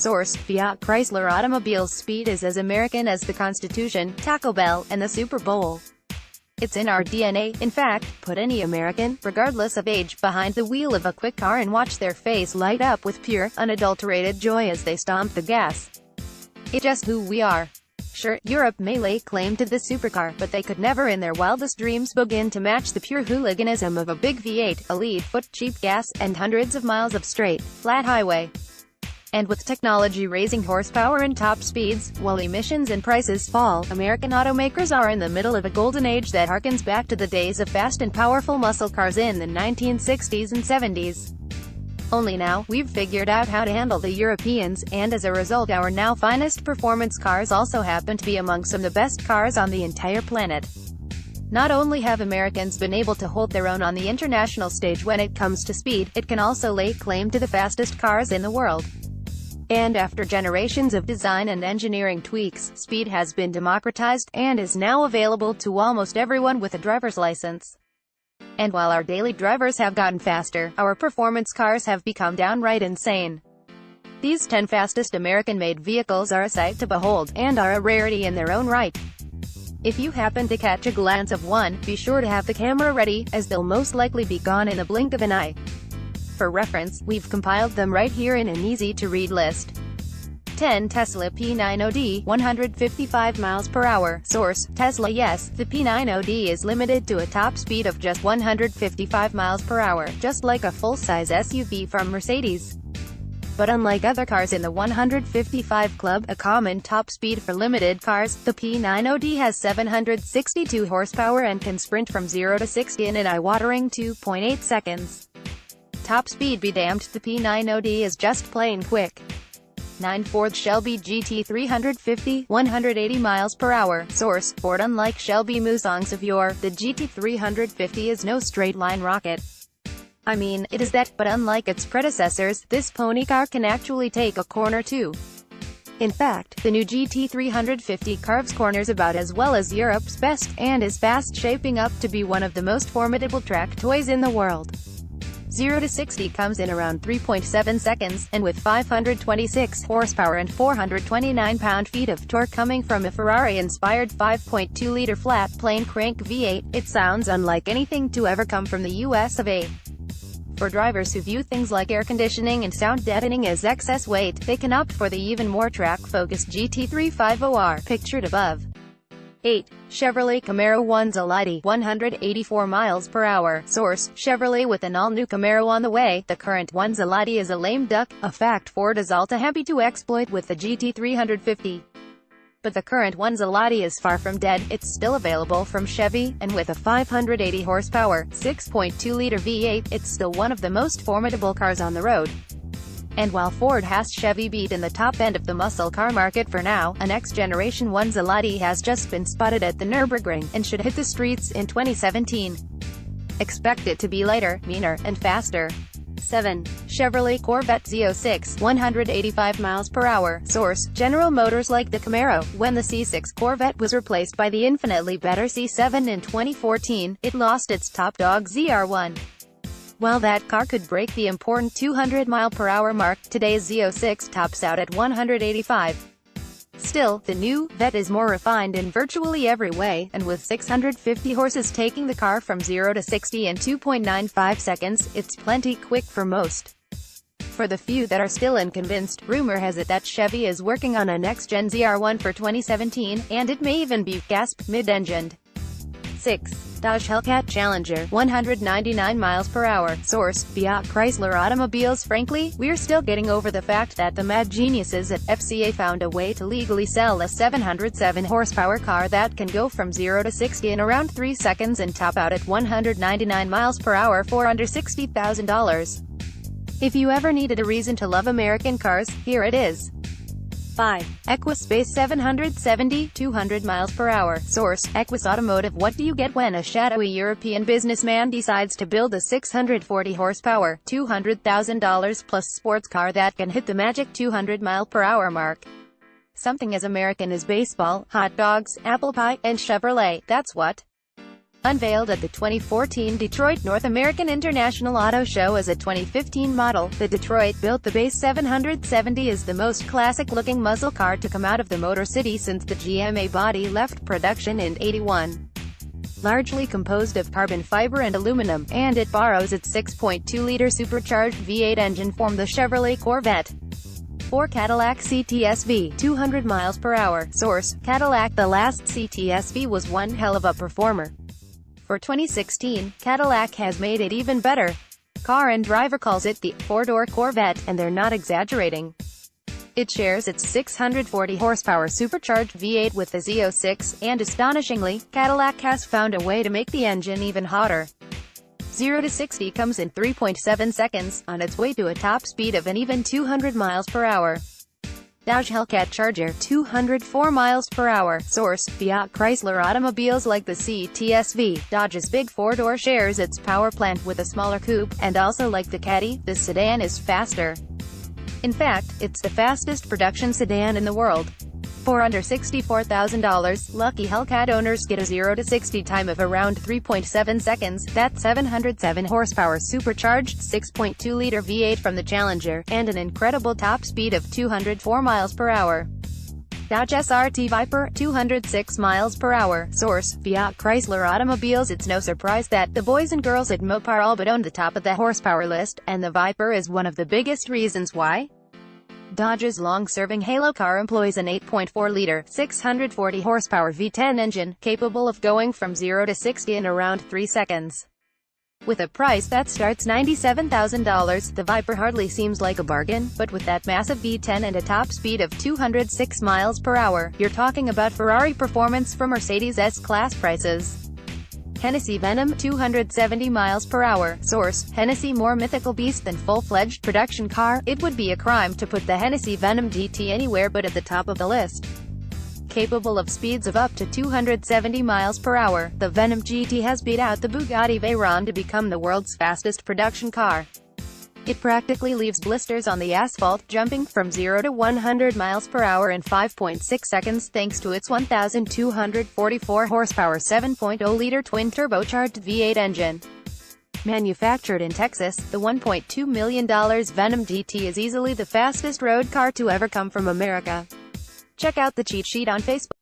Source: Fiat Chrysler Automobiles Speed is as American as the Constitution, Taco Bell, and the Super Bowl. It's in our DNA. In fact, put any American, regardless of age, behind the wheel of a quick car and watch their face light up with pure, unadulterated joy as they stomp the gas. It's just who we are. Sure, Europe may lay claim to the supercar, but they could never in their wildest dreams begin to match the pure hooliganism of a big V8, a lead-foot, cheap gas, and hundreds of miles of straight, flat highway. And with technology raising horsepower and top speeds, while emissions and prices fall, American automakers are in the middle of a golden age that harkens back to the days of fast and powerful muscle cars in the 1960s and 70s. Only now, we've figured out how to handle the Europeans, and as a result our now finest performance cars also happen to be among some of the best cars on the entire planet. Not only have Americans been able to hold their own on the international stage when it comes to speed, it can also lay claim to the fastest cars in the world. And after generations of design and engineering tweaks, speed has been democratized, and is now available to almost everyone with a driver's license. And while our daily drivers have gotten faster, our performance cars have become downright insane. These 10 fastest American-made vehicles are a sight to behold, and are a rarity in their own right. If you happen to catch a glance of one, be sure to have the camera ready, as they'll most likely be gone in the blink of an eye. For reference, we've compiled them right here in an easy-to-read list. 10. Tesla P90D, 155 miles per hour. Source: Tesla. Yes, the P90D is limited to a top speed of just 155 miles per hour, just like a full-size SUV from Mercedes. But unlike other cars in the 155 club, a common top speed for limited cars, the P90D has 762 horsepower and can sprint from 0 to 60 in an eye-watering 2.8 seconds. Top speed be damned, the P90D is just plain quick. 9. Ford Shelby GT350, 180 miles per hour. Source: Ford. Unlike Shelby Mustangs of yore, the GT350 is no straight-line rocket. I mean, it is that, but unlike its predecessors, this pony car can actually take a corner too. In fact, the new GT350 carves corners about as well as Europe's best, and is fast, shaping up to be one of the most formidable track toys in the world. 0 to 60 comes in around 3.7 seconds, and with 526 horsepower and 429 pound-feet of torque coming from a Ferrari-inspired 5.2-liter flat-plane crank V8, it sounds unlike anything to ever come from the US of A. For drivers who view things like air conditioning and sound deadening as excess weight, they can opt for the even more track-focused GT350R, pictured above. 8. Chevrolet Camaro Unadulterated, 184 miles per hour. Source: Chevrolet. With an all-new Camaro on the way, the current Unadulterated is a lame duck, a fact Ford is all too happy to exploit with the GT350. But the current Unadulterated is far from dead. It's still available from Chevy, and with a 580 horsepower, 6.2-liter V8, it's still one of the most formidable cars on the road. And while Ford has Chevy beat in the top end of the muscle car market for now, a next-generation Unadulterated has just been spotted at the Nürburgring, and should hit the streets in 2017. Expect it to be lighter, meaner, and faster. 7. Chevrolet Corvette Z06, 185 miles per hour. Source: General Motors. Like the Camaro, when the C6 Corvette was replaced by the infinitely better C7 in 2014, it lost its top dog ZR1. While that car could break the important 200-mile-per-hour mark, today's Z06 tops out at 185. Still, the new Vet is more refined in virtually every way, and with 650 horses taking the car from 0 to 60 in 2.95 seconds, it's plenty quick for most. For the few that are still unconvinced, rumor has it that Chevy is working on a next-gen ZR1 for 2017, and it may even be, mid-engined. 6. Dodge Hellcat Challenger, 199 miles per hour. Source: Fiat Chrysler Automobiles. Frankly, we're still getting over the fact that the mad geniuses at FCA found a way to legally sell a 707 horsepower car that can go from 0 to 60 in around 3 seconds and top out at 199 miles per hour for under $60,000. If you ever needed a reason to love American cars, here it is. 5. Equispace 770, 200 miles per hour. Source: Equus Automotive. What do you get when a shadowy European businessman decides to build a 640 horsepower, $200,000 plus sports car that can hit the magic 200 mile per hour mark? Something as American as baseball, hot dogs, apple pie, and Chevrolet, that's what. Unveiled at the 2014 Detroit North American International Auto Show as a 2015 model, the Detroit-built the Base 770 is the most classic-looking muscle car to come out of the Motor City since the GMA body left production in '81. Largely composed of carbon fiber and aluminum, and it borrows its 6.2-liter supercharged V8 engine from the Chevrolet Corvette. For Cadillac CTS-V, 200 miles per hour. Source: Cadillac. The last CTS-V was one hell of a performer. For 2016, Cadillac has made it even better. Car and Driver calls it the four-door Corvette, and they're not exaggerating. It shares its 640 horsepower supercharged V8 with the Z06, and astonishingly, Cadillac has found a way to make the engine even hotter. 0 to 60 comes in 3.7 seconds, on its way to a top speed of an even 200 miles per hour. Dodge Hellcat Charger, 204 miles per hour. Source: Fiat Chrysler Automobiles. Like the CTS-V, Dodge's big four-door shares its power plant with a smaller coupe, and also like the Caddy, this sedan is faster. In fact, it's the fastest production sedan in the world. For under $64,000, lucky Hellcat owners get a 0 to 60 time of around 3.7 seconds, that 707 horsepower supercharged 6.2-liter V8 from the Challenger, and an incredible top speed of 204 miles per hour. Dodge SRT Viper, 206 miles per hour. Source: Fiat Chrysler Automobiles. It's no surprise that the boys and girls at Mopar all but own the top of the horsepower list, and the Viper is one of the biggest reasons why. Dodge's long-serving Halo car employs an 8.4-liter, 640 horsepower V10 engine, capable of going from 0 to 60 in around 3 seconds. With a price that starts $97,000, the Viper hardly seems like a bargain, but with that massive V10 and a top speed of 206 miles per hour, you're talking about Ferrari performance from Mercedes S-Class prices. Hennessy Venom, 270 miles per hour. Source: Hennessy. More mythical beast than full-fledged production car, it would be a crime to put the Hennessy Venom GT anywhere but at the top of the list. Capable of speeds of up to 270 miles per hour, the Venom GT has beat out the Bugatti Veyron to become the world's fastest production car. It practically leaves blisters on the asphalt, jumping from 0 to 100 miles per hour in 5.6 seconds thanks to its 1,244 horsepower 7.0-liter twin-turbocharged V8 engine. Manufactured in Texas, the $1.2 million Venom GT is easily the fastest road car to ever come from America. Check out the cheat sheet on Facebook.